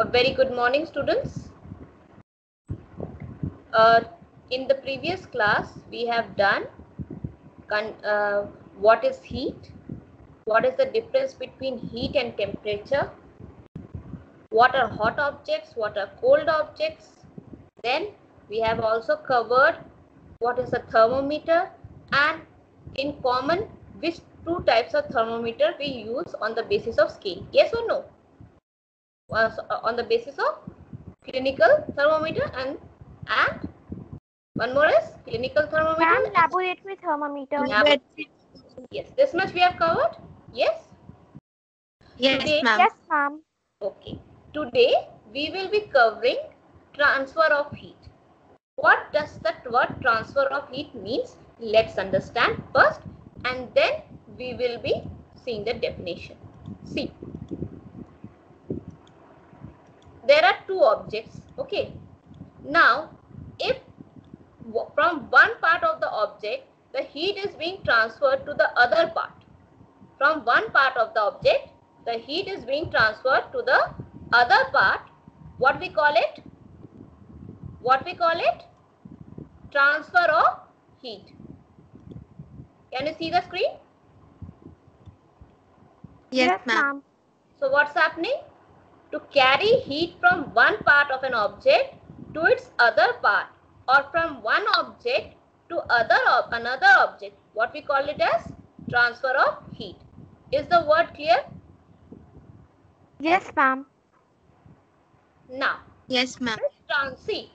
A very good morning, students. In the previous class, we have done what is heat, what is the difference between heat and temperature, what are hot objects, what are cold objects. Then we have also covered what is a thermometer, and in common which two types of thermometer we use on the basis of scale. Yes or no? On the basis of clinical thermometer and one more is clinical thermometer. Ma'am, laboratory thermometer. Yes, this much we have covered. Yes. Yes, ma'am. Yes, ma'am. Okay. Today we will be covering transfer of heat. What does that word transfer of heat means? Let's understand first, and then we will be seeing the definition. See, there are two objects. Okay. Now, if from one part of the object the heat is being transferred to the other part, from one part of the object the heat is being transferred to the other part, what we call it? What we call it? Transfer of heat. Can you see the screen? Yes, ma'am. So what's happening? To carry heat from one part of an object to its other part, or from one object to another object, what we call it as transfer of heat. Is the word clear? Yes, ma'am. Now, Yes, ma'am. see,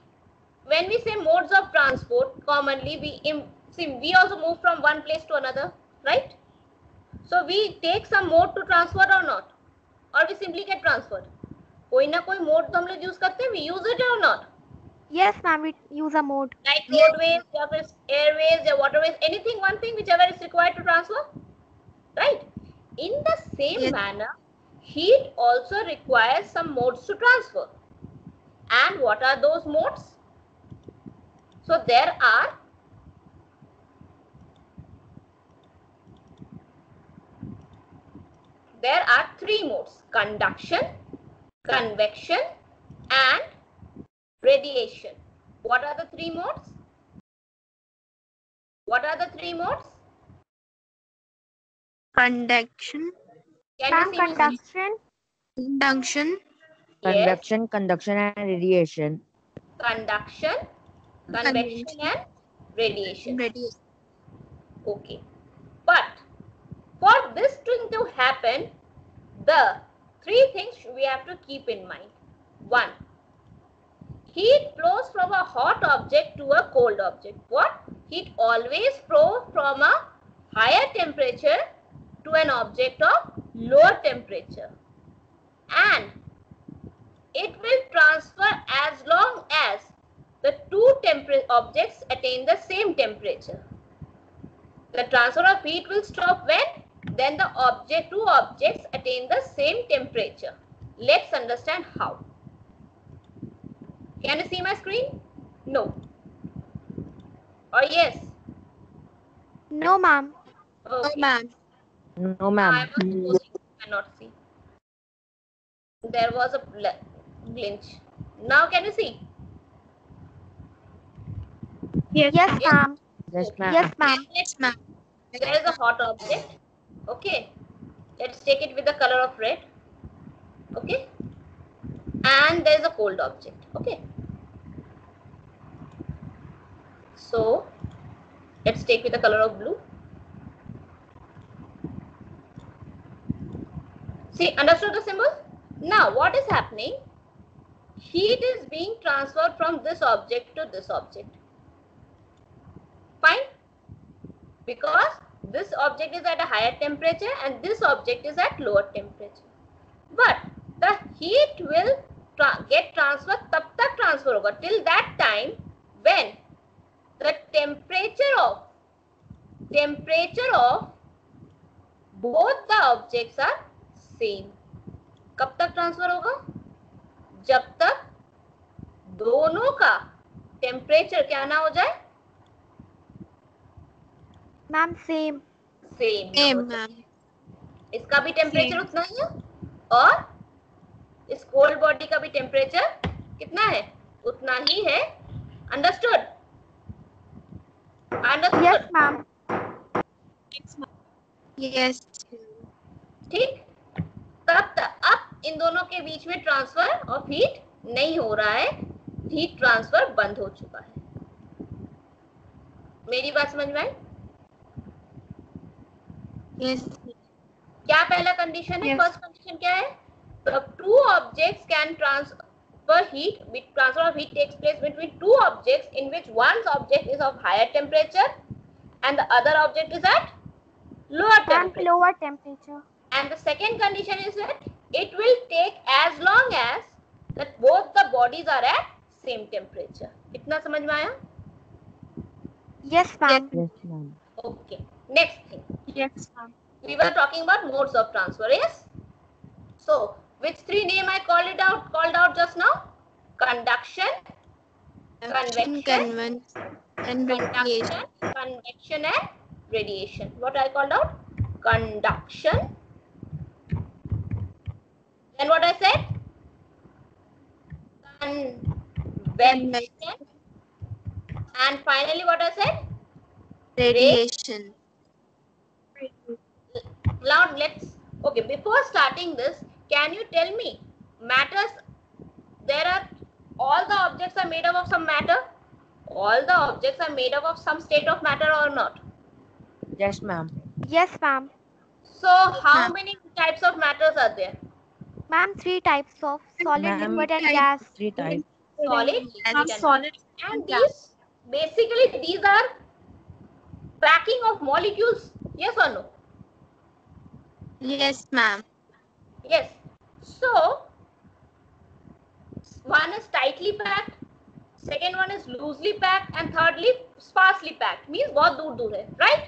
when we say modes of transport, commonly we also move from one place to another, right? So we take some mode to transfer or not, or we simply get transferred. कोई ना कोई mode तो हम लोग use करते हैं, we use it or not? Yes, ma'am. We use a mode. Like roadways, or airways, or waterways, anything, one thing, whichever is required to transfer, right? In the same manner, heat also requires some modes to transfer. And what are those modes? So there are three modes: conduction, convection, and radiation. What are the three modes? What are the three modes? Conduction. Can Ma'am, you see me? conduction. Conduction. Yes. Conduction and radiation. Conduction, convection, and radiation. Okay. But for this thing to happen, the three things we have to keep in mind. One, heat flows from a hot object to a cold object. What? Heat always flows from a higher temperature to an object of lower temperature. And it will transfer as long as the two objects attain the same temperature. The transfer of heat will stop when? Then the two objects attain the same temperature. Let's understand how. Can you see my screen? No. Or yes? No, ma'am. Okay. No, ma'am. No, ma'am. I was supposing you cannot see. There was a glitch. Now can you see? Yes, ma'am. Yes, ma'am. Yes, ma'am. Yes, ma'am. There is a hot object. Okay. Let's take it with the color of red. Okay. And there is a cold object. Okay. So let's take with the color of blue. See, understood the symbol? Now what is happening? Heat is being transferred from this object to this object. Fine? Because this object is at a higher temperature and this object is at lower temperature. But the heat will get transferred, tab tak transfer hoga, till that time when the temperature of both the objects are same. कब तक transfer होगा? जब तक दोनों का temperature क्या ना हो जाए? Ma'am, same. Same. Same, ma'am. इसका भी टेम्परेचर उतना ही है और इस कोल्ड बॉडी का भी टेम्परेचर कितना है, उतना ही है. अंडरस्टूड? Yes, ma'am. Yes. ठीक. अब इन दोनों के बीच में ट्रांसफर ऑफ हीट नहीं हो रहा है, हीट ट्रांसफर बंद हो चुका है. मेरी बात समझ में आई? Yes. क्या पहला कंडीशन है? Yes. फर्स्ट कंडीशन क्या है? Two objects can transfer heat. Transfer of heat takes place between two objects in which one object is of higher temperature and the other object is at lower And temperature. lower temperature. And the second condition is that it will take as long as that both the bodies are at same temperature. इतना समझ में आया? Yes, ma'am. Yes, ma'am. Okay. Next thing. Yes, ma'am. We were talking about modes of transfer. Yes. So which three name I called out just now? Conduction, convection, And radiation. convection and radiation. What I called out? Conduction. Then what I said? Convection. And finally what I said? Radiation. Now okay, before starting this, can you tell me, matters, all the objects are made up of some matter? All the objects are made up of some state of matter or not? Yes, ma'am. Yes, ma'am. So how Ma'am. many types of matters are there? Ma'am, 3 types of solid, Ma'am, liquid, and type- gas. 3 types. Solid, And liquid, solid. and these are packing of molecules. Yes or no? Yes, ma'am. Yes. So one is tightly packed, second one is loosely packed, and thirdly sparsely packed. Means बहुत दूर है, right?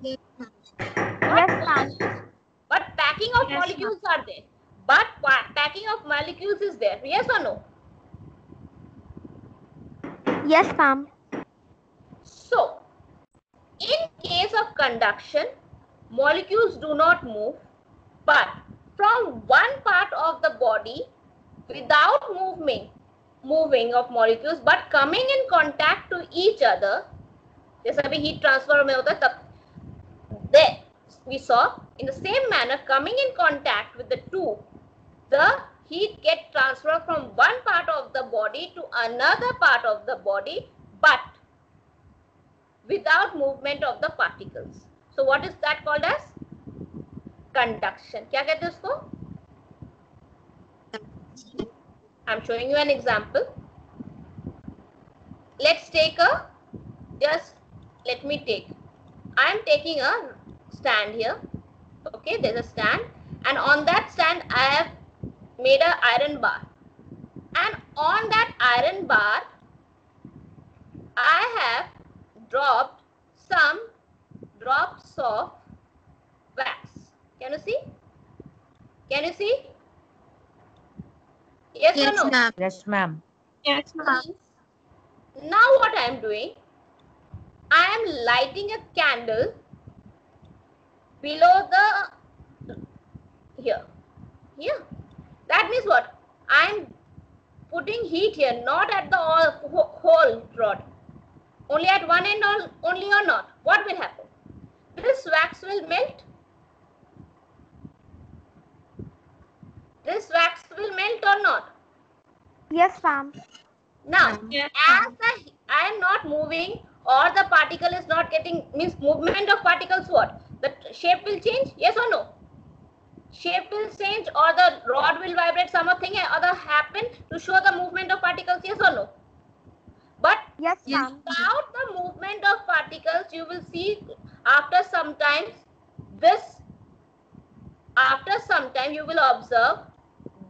Yes, ma'am. Yes, ma'am. But packing of Yes, molecules are there. But packing of molecules is there. Yes or no? Yes, ma'am. So, in case of conduction, molecules do not move, but from one part of the body without moving of molecules, but coming in contact to each other, जैसे अभी heat transfer में होता है तब, there we saw in the same manner coming in contact with the two, the heat get transferred from one part of the body to another part of the body, but without movement of the particles. So what is that called as? Conduction. क्या कहते हैं उसको? I'm showing you an example. Let's take I am taking a stand here. Okay, there's a stand, and on that stand I have made an iron bar, and on that iron bar I have dropped some drops of wax. Can you see? Can you see? Yes, Yes, or no? ma'am. Yes, ma'am. Yes, ma'am. Now what I am doing, I am lighting a candle below the here. That means what? I am putting heat here, not at the whole rod. Only at one end only or not? What will happen? This wax will melt. This wax will melt or not? Yes, ma'am. Now, Yes, as I am not moving or the particle is not getting, means movement of particles, what? The shape will change? Yes or no? Shape will change, or the rod will vibrate, something or other happen to show the movement of particles? Yes or no? But Yes, Yes. ma'am. without the movement of particles, you will see after some time you will observe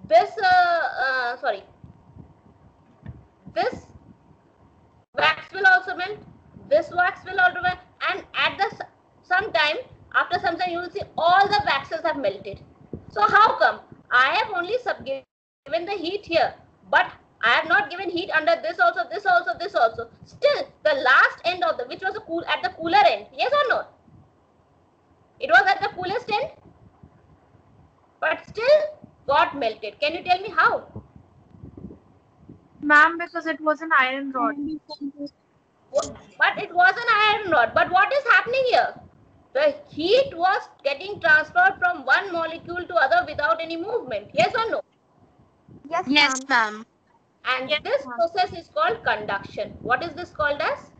this this wax will also melt, this wax will also melt, and after some time you will see all the waxes have melted. So how come? I have only given the heat here, but I have not given heat under this also. Still, the last end of which was at the cooler end. Yes or no? It was at the coolest end. But still got melted. Can you tell me how? Ma'am, because it was an iron rod. But it was an iron rod. But what is happening here? The heat was getting transferred from one molecule to other without any movement. Yes or no? Yes, Yes, ma'am. ma'am. And Yes, this ma'am. process is called conduction. What is this called as?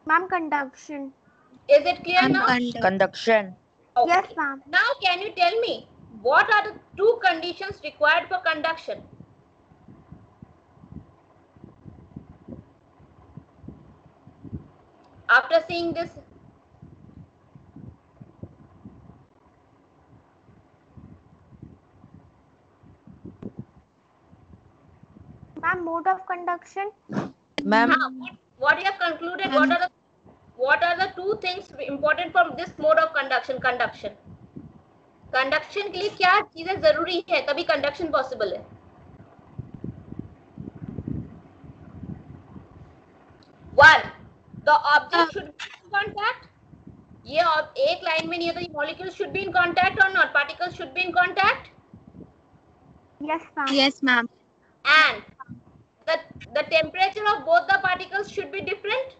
Ma'am, conduction. Is it clear now? Conduction. Okay. Yes, ma'am. Now can you tell me what are the two conditions required for conduction? After seeing this, Ma'am, mode of conduction. Ma'am, what you have concluded? Ma'am. What are the two things important from this mode of conduction? Conduction. Conduction के लिए क्या चीजें जरूरी है तभी conduction possible है? One, the object should be in contact. ये एक लाइन में नहीं है तो ये molecules should be in contact or not? Particles should be in contact. Yes, ma'am. Yes, ma'am. And the temperature of both the particles should be different.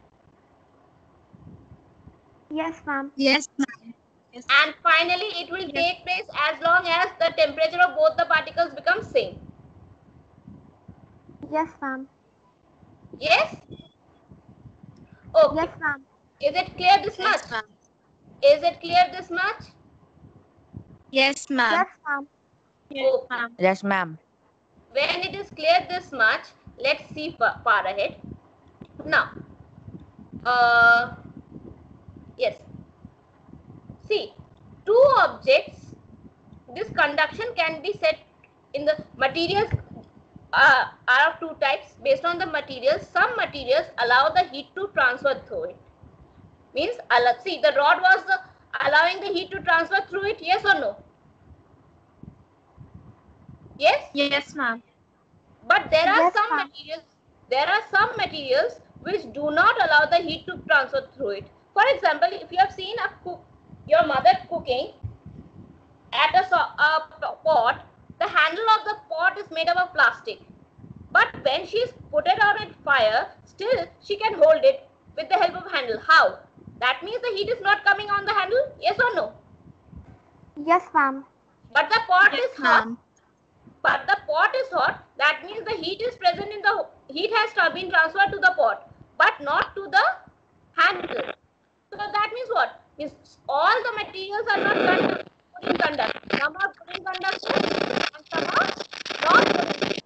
Yes, ma'am. Yes, ma'am. Yes. And finally, it will take place as long as the temperature of both the particles becomes same. Yes, ma'am. Yes? Okay. Yes, ma'am. Is it clear this much? Yes, ma'am. Is it clear this much? Yes, ma'am. Yes, ma'am. Yes, Okay. ma'am. yes, ma'am. When it is clear this much, let's see far ahead. Now, yes. See, two objects, this conduction can be set in the materials are of two types based on the materials. Some materials allow the heat to transfer through it. Means, see, the rod was allowing the heat to transfer through it, yes or no? Yes? Yes, ma'am. But there are Yes, some ma'am. materials. There are some materials which do not allow the heat to transfer through it. For example, if you have seen your mother cooking at a pot, the handle of the pot is made up of plastic. But when she is put it out at fire, still she can hold it with the help of handle. How? That means the heat is not coming on the handle. Yes or no? Yes, ma'am. But the pot Yes, is hot. ma'am. But the pot is hot. That means the heat is present in the heat has been transferred to the pot, but not to the handle. So that means what? Means all the materials are not good in conduction. Some are good in conduction and some are not good in.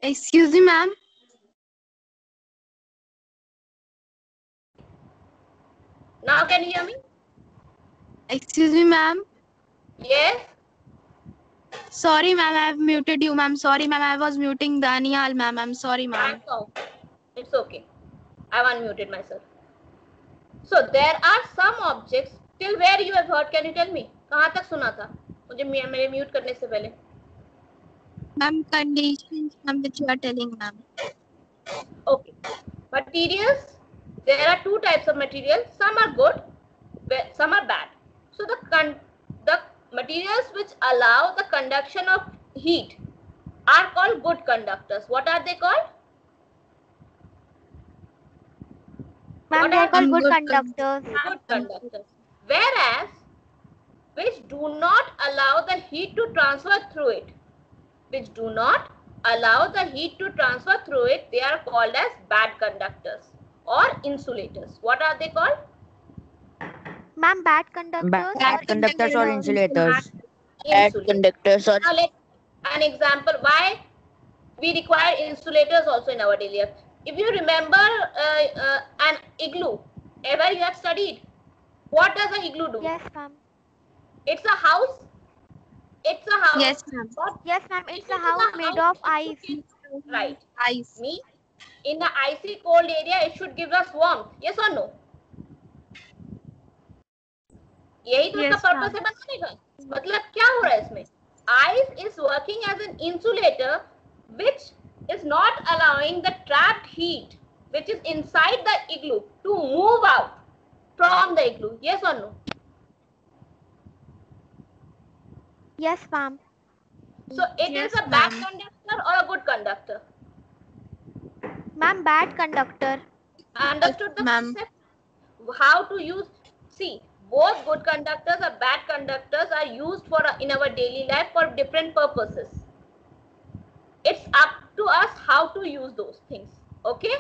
Excuse me, ma'am. Now can you hear me? Excuse me, ma'am. Yes. Sorry, ma'am. I have muted you, ma'am. Sorry, ma'am. I was muting Daniel, ma'am. I'm sorry, ma'am. That's all. It's okay. I've unmuted myself. So there are some objects. Till where you have heard? Can you tell me? कहाँ तक सुना था? मुझे मेरे mute करने से पहले. Ma'am, conditions, ma'am, which you are telling, ma'am. Okay. Materials. There are two types of materials. Some are good, some are bad. So the materials which allow the conduction of heat are called good conductors. What are they called? Ma'am, What they are are called good good conductors. Good conductors. Whereas which do not allow the heat to transfer through it. Which do not allow the heat to transfer through it, they are called as bad conductors or insulators. What are they called? Ma'am, bad conductors. Bad conductors or insulators. Insulators. Conductors or Now let's an example why we require insulators also in our daily life. If you remember an igloo, ever you have studied, what does an igloo do? Yes, ma'am. It's a house. It's a house. Yes, ma'am. But Yes, ma'am. It's if a it is house made of ice. right. Ice. Me, in the icy cold area, it should give us warmth. Yes or no? यही तो इसका Yes, purpose है बनाने का. मतलब क्या हो रहा है इसमें? Ice is working as an insulator, which is not allowing the trapped heat which is inside the igloo to move out from the igloo? Yes or no? Yes, ma'am. So it Yes, is a bad ma'am. conductor or a good conductor? Ma'am, bad conductor. Understood the Ma'am. concept? How to use? See, both good conductors or bad conductors are used for in our daily life for different purposes. It's up to us how to use those things. Okay?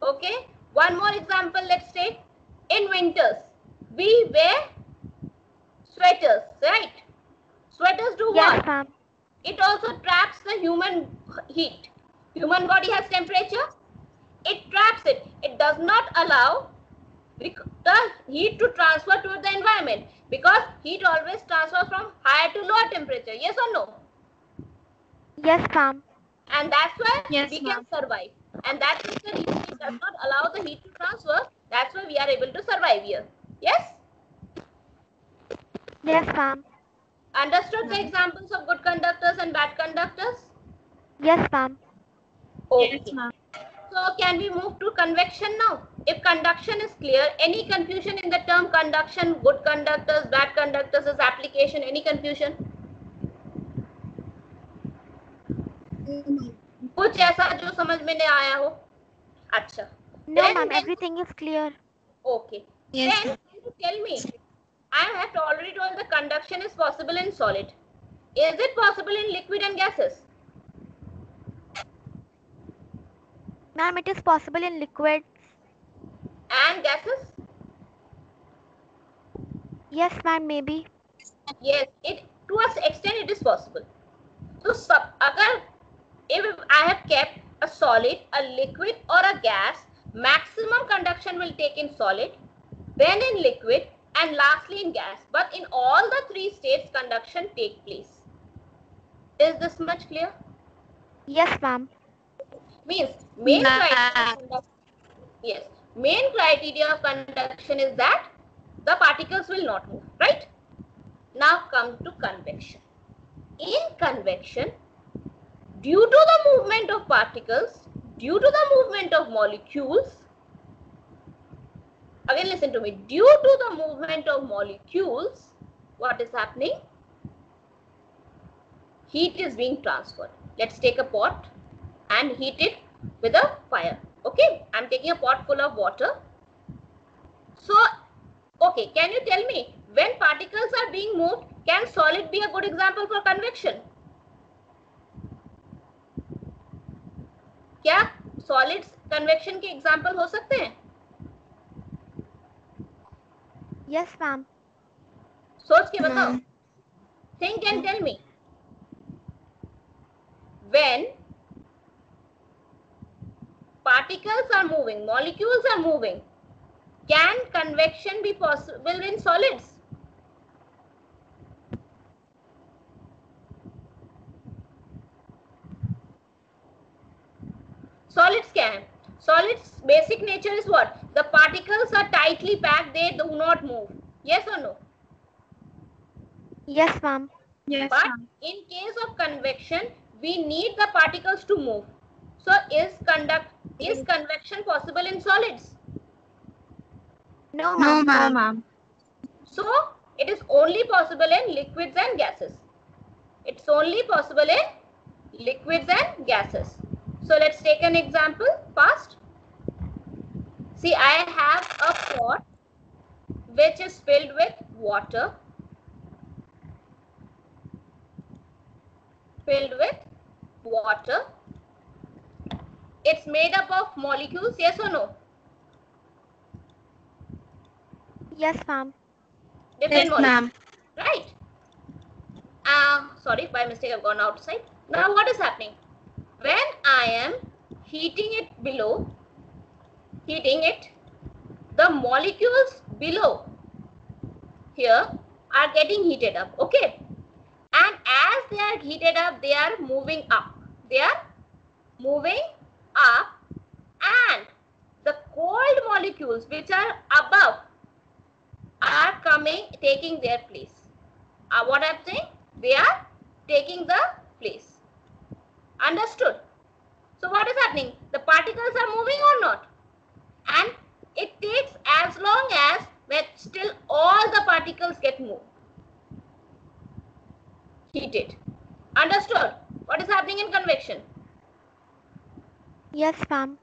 Okay. One more example. Let's take in winters we wear sweaters, right? Sweaters do Yes, what? ma'am. It also traps the human heat. Human body has temperature. It traps it. It does not allow the heat to transfer to the environment because heat always transfers from higher to lower temperature. Yes or no? Yes, ma'am. And that's why Yes, we ma'am. can survive. And that is the reason it does not allow the heat to transfer. That's why we are able to survive here. Yes? Yes, ma'am. Understood the examples of good conductors and bad conductors? Yes, ma'am. Okay. Yes, ma'am. So can we move to convection now? If conduction is clear, any confusion in the term conduction, good conductors, bad conductors is application, any confusion? कुछ ऐसा जो समझ में नहीं आया हो? अच्छा. No, Then- ma'am. Everything is clear. Okay. Yes, Then ma'am. can you tell me, I have already told the conduction is possible in solid. Is it possible in liquid and gases? Ma'am, it is possible in liquid. And gases? Yes, ma'am. Maybe. Yes, it to an extent it is possible. So agar if I have kept a solid, a liquid or a gas, maximum conduction will take in solid, then in liquid and lastly in gas. But in all the three states conduction take place. Is this much clear? Yes, ma'am. Means main Nah. criteria of yes, main criteria of conduction is that the particles will not move, right? Now come to convection. In convection, due to the movement of particles, due to the movement of molecules, again listen to me, due to the movement of molecules, what is happening? Heat is being transferred. Let's take a pot and heat it with a fire. Okay, I'm taking a pot full of water. So, okay, can you tell me when particles are being moved, can solid be a good example for convection? क्या solids convection के example हो सकते हैं? Yes, ma'am. सोच के बताओ. Ma'am. Think and tell me. When particles are moving, molecules are moving, can convection be possible in solids? Solids क्या है? Solids basic nature is what? The particles are tightly packed, they do not move. Yes or no? Yes, ma'am. Yes, But ma'am. in case of convection, we need the particles to move. So is convection possible in solids? No, No, ma'am. ma'am. No, ma'am. So it is only possible in liquids and gases. It's only possible in liquids and gases. So let's take an example fast. See, I have a pot which is filled with water. Filled with water. It's made up of molecules, yes or no? Yes, ma'am. Different Yes, molecules, ma'am. right? Sorry, by mistake I've gone outside. Now what is happening? When I am heating it below, the molecules below here are getting heated up, okay? And as they are heated up, they are moving up. They are moving up and the cold molecules which are above are taking their place. What I'm saying? They are taking the place. Understood? So what is happening? The particles particles are moving or not. And it takes as long as when still all the particles get moved. Heated. Understood? What is happening in convection? Yes, ma'am.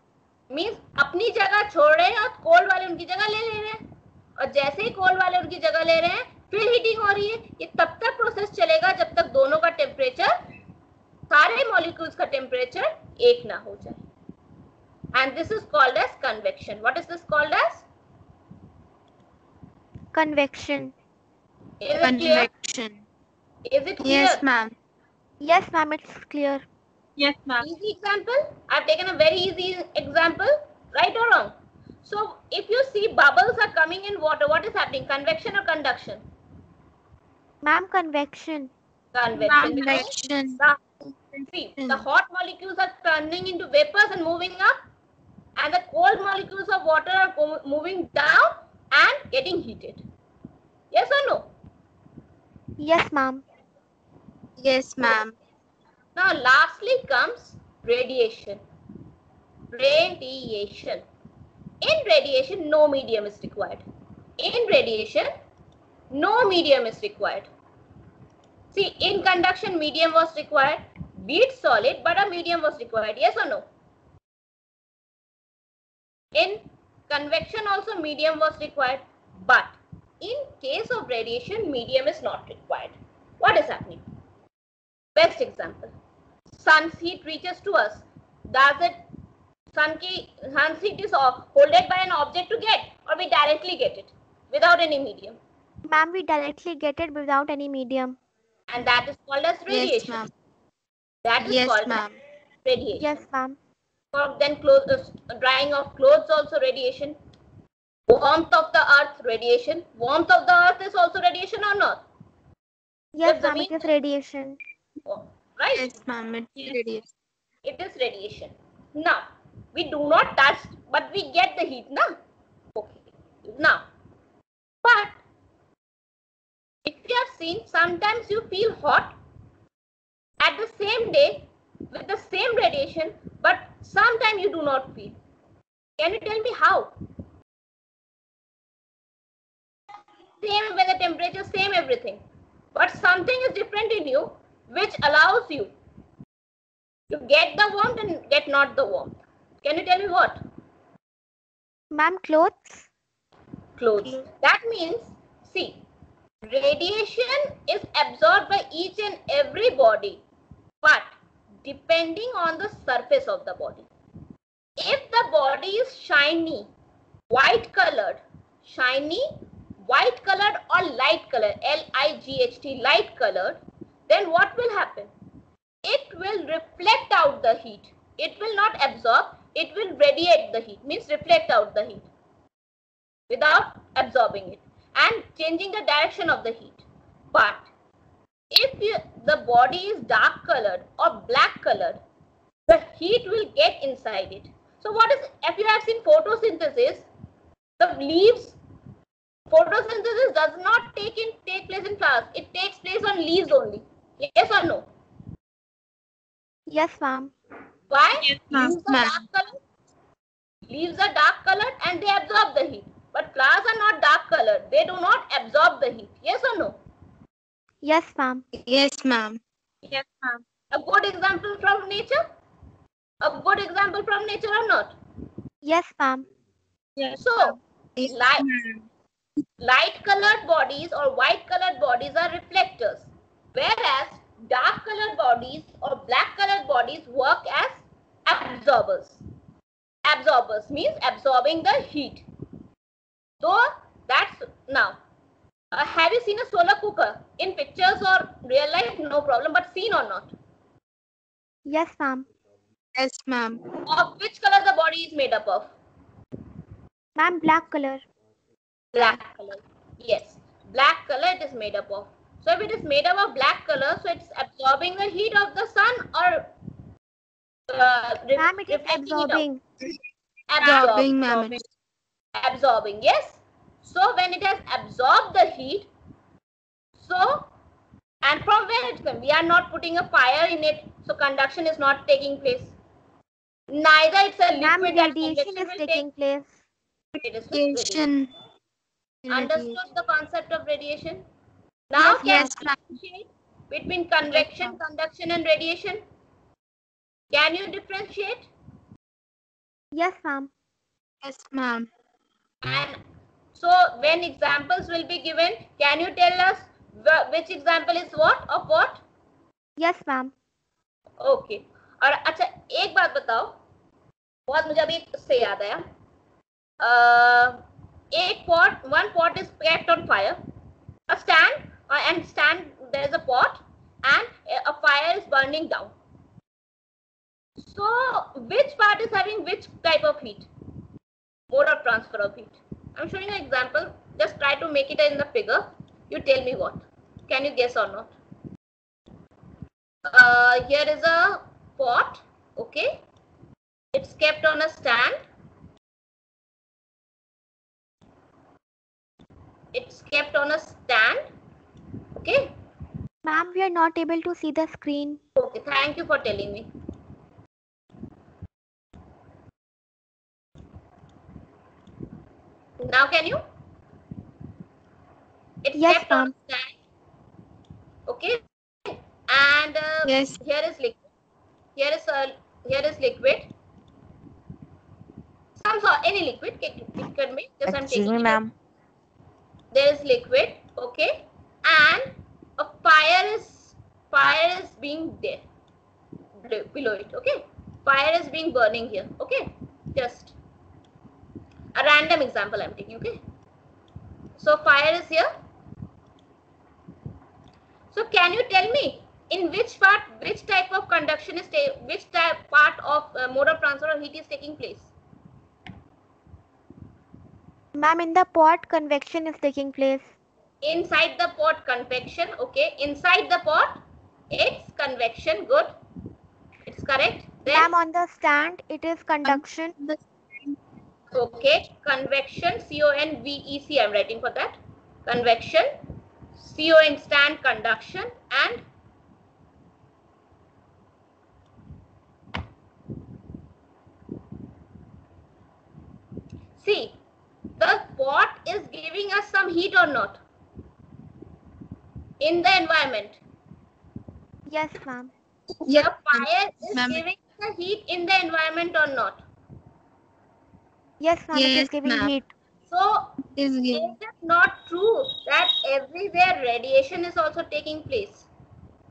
Means अपनी जगह छोड़ रहे हैं और cold वाले उनकी जगह ले रहे हैं, और जैसे ही कोल्ड वाले उनकी जगह ले रहे हैं फिर हीटिंग हो रही है. ये तब तक प्रोसेस चलेगा जब तक दोनों का टेम्परेचर, सारे मॉलिक्यूल्स का टेम्परेचर एक ना हो जाए. And this is called as convection. What is this called as? Convection. Is it clear? Convection. Is it clear? Yes, ma'am. Yes, ma'am, it's clear. Yes, ma'am. Easy example. I've taken a very easy example. Right or wrong? So if you see bubbles are coming in water, what is happening? Convection or conduction? Ma'am, convection. Convection. Convection. See, the hot molecules are turning into vapors and moving up, and the cold molecules of water are moving down and getting heated. Yes or no? Yes, ma'am. Yes, ma'am. Now lastly comes radiation. Radiation. In radiation, no medium is required. In radiation, no medium is required. See, in conduction, medium was required. Be it solid, but a medium was required. Yes or no? In convection also medium was required. But in case of radiation, medium is not required. What is happening? Best example. Sun's heat reaches to us. Does it, sun's heat is holded by an object to get, or we directly get it without any medium? Ma'am, we directly get it without any medium. And that is called as radiation. Yes, ma'am. That is Yes, called ma'am. radiation. Yes, ma'am. Or then drying of clothes also radiation. Warmth of the earth, radiation. Warmth of the earth is also radiation or not? Yes, If the ma'am, it is radiation. Oh, right? Yes, ma'am. It's radiation. It is radiation. Now, we do not touch, but we get the heat, na? Okay. Now, but if you have seen, sometimes you feel hot at the same day with the same radiation, but sometimes you do not feel. Can you tell me how? Same when the temperature, same everything. But something is different in you which allows you to get the warmth and get not the warmth. Can you tell me what? Ma'am, clothes? Clothes. That means, see, radiation is absorbed by each and every body, but depending on the surface of the body. If the body is shiny, white colored, or light colored, L-I-G-H-T, light colored, then what will happen? It will reflect out the heat. It will not absorb, it will radiate the heat, means reflect out the heat without absorbing it and changing the direction of the heat. But if the body is dark colored or black colored, the heat will get inside it. So what is, if you have seen photosynthesis, the leaves, photosynthesis does not take place in flowers. It takes place on leaves only. Yes or no? Yes, ma'am. Why? Yes, ma'am. Leaves are dark colored. Leaves are dark colored and they absorb the heat. But flowers are not dark colored. They do not absorb the heat. Yes or no? Yes, ma'am. Yes, ma'am. Yes, ma'am. A good example from nature? A good example from nature or not? Yes, ma'am. Yes. So, Yes, light colored bodies or white colored bodies are reflectors, whereas dark colored bodies or black colored bodies work as absorbers. Absorbers means absorbing the heat. So that's now. Have you seen a solar cooker in pictures or real life? No problem, but seen or not? Yes, ma'am. Yes, ma'am. Of which color the body is made up of? Ma'am, black color. Black color. Yes, black color it is made up of. So if it is made up of black color, so it's absorbing the heat of the sun or Ma'am, it is reflecting absorbing. it out? Absorbing, ma'am. Absorbing, yes. So when it has absorbed the heat, so, and from where it comes? We are not putting a fire in it, so conduction is not taking place. Neither it's a Ma'am, liquid that radiation convection is will take. taking place. It is with radiation. Radiation. Understood the concept of radiation? Now Yes, can ma'am. you differentiate between convection, ma'am. conduction and radiation? Can you differentiate? Yes, ma'am. Yes, ma'am. And so when examples will be given, can you tell us which example is what of what? Yes, ma'am. Okay. और अच्छा एक बात बताओ, बहुत मुझे अभी इससे याद आया, एक pot, one pot is kept on fire, a stand and stand there is a pot and a fire is burning down. So which part is having which type of heat? Mode of transfer of heat. I'm showing an example. Just try to make it in the figure. You tell me what. Can you guess or not? Here is a pot. Okay. It's kept on a stand. It's kept on a stand. Okay. Ma'am, we are not able to see the screen. Okay. Thank you for telling me. Now can you? It's Yes, kept on ma'am. a stand. Okay. And Yes. here is liquid. Here is liquid. Some sort, any liquid. It could be. Just I'm Excuse taking me, it. ma'am. There is liquid. Okay. And a fire is being there below it. Okay. Fire is being burning here. Okay. Just a random example I'm taking. Okay. So fire is here. So can you tell me in which part, which type of conduction is which type part of mode of transfer of heat is taking place? Ma'am, in the pot, convection is taking place. Inside the pot, convection. Okay. Inside the pot, it's convection. Good. It's correct. Then, Ma'am, on the stand, it is conduction. okay, convection, C-O-N-V-E-C, I'm writing for that. Convection, C-O-N stand, conduction, and see, the pot is giving us some heat or not in the environment. Yes, ma'am. The fire is ma'am. giving the heat in the environment or not. Yes, ma'am, it is Yes, giving ma'am. heat. So, Is is given. it not true that everywhere radiation is also taking place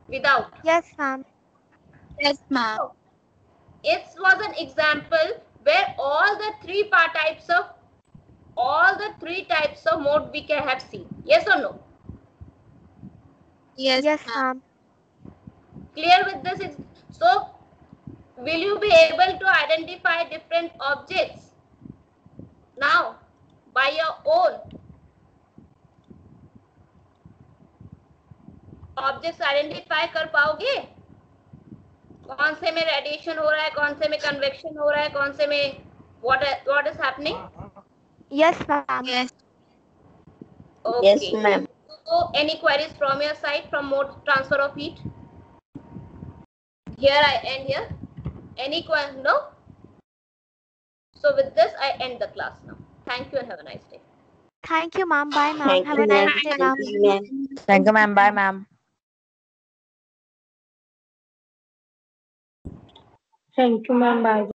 without? Yes, ma'am. Yes, ma'am. So, it was an example where all the three types of mode we can have seen. Yes or no? Yes, Yes, ma'am. ma'am. Clear with this? So, will you be able to identify different objects now by your own? Objects identify कर पाओगे? कौन से में radiation हो रहा है, कौन से में convection हो रहा है, कौन से में what is happening? Yes, ma'am. Yes. Okay. Yes, ma'am. So, any queries from your side from mode transfer of heat? Here I end here. Any question? No? So with this, I end the class now. Thank you and have a nice day. Thank you, ma'am. Bye, ma'am. Thank Have you, a nice ma'am. day, Thank ma'am. you, ma'am. Thank you, ma'am. Bye, ma'am. Thank you, ma'am. Bye.